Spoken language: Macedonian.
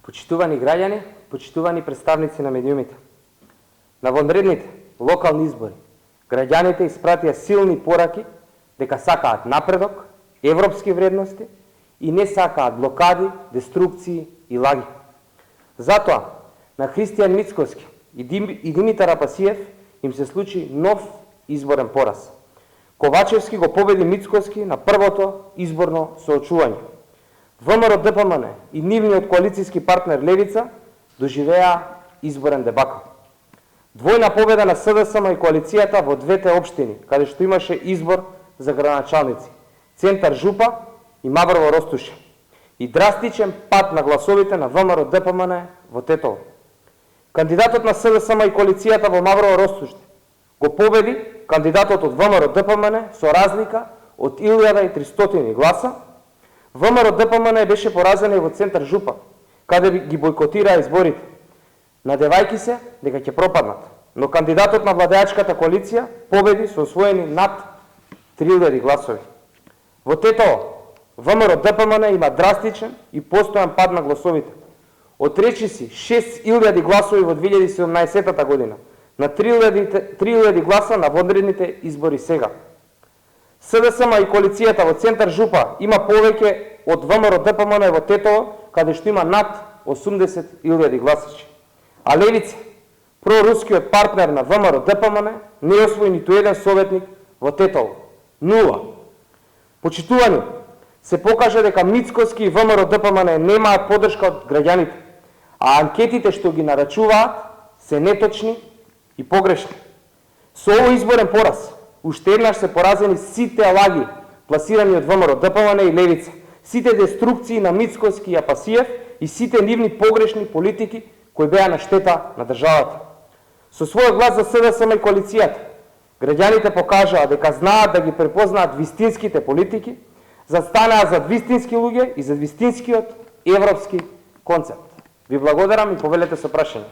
Почитувани граѓани, почитувани представници на медиумите. На вонредните локални избори, граѓаните испратија силни пораки дека сакаат напредок, европски вредности и не сакаат блокади, деструкции и лаги. Затоа на Христијан Мицкоски и Димитар Апасиев им се случи нов изборен пораз. Ковачевски го победи Мицкоски на првото изборно соочување. ВМРО ДПМН и нивниот коалицијски партнер Левица доживеа изборен дебакл. Двојна победа на СДСМ и коалицијата во двете општини, каде што имаше избор за градоначалници, Центар Жупа и Маврово Ростуше, и драстичен пад на гласовите на ВМРО ДПМН во Тетово. Кандидатот на СДСМ и коалицијата во Маврово Ростуше го победи кандидатот од ВМРО ДПМН со разлика од 1300 гласа. ВМРО ДПМН беше поразена и во Центар Жупа, каде ги бойкотираа изборите, надевајки се дека ќе пропаднат. Но кандидатот на владеачката коалиција победи со освоени над 3000 гласови. Во Тетово, ВМРО ДПМН има драстичен и постојан пад на гласовите. Отречи си 6000 гласови во 2017 година, на 3000 гласа на вонредните избори сега. СДСМ и коалицијата во Центар Жупа има повеќе од ВМРО ДПМН во Тетово, каде што има над 80.000 гласачи. А Левица, прорускиот партнер на ВМРО ДПМН, не освои ниту еден советник во Тетово. 0. Почитувани, се покажа дека Мицкоски и ВМРО ДПМН немаат поддршка од граѓаните, а анкетите што ги нарачуваат се неточни и погрешни. Со овој изборен пораз, уште еднаш се поразени сите лаги пласирани од ВМРО ДПМН и Левица, сите деструкции на Мицкоски и Апасиев и сите нивни погрешни политики кои беа на штета на државата. Со својот глас за СДСМ и коалицијата, граѓаните покажаа дека знаат да ги препознаат вистинските политики, застанаа за вистински луѓе и за вистинскиот европски концепт. Ви благодарам и повелете со прашање.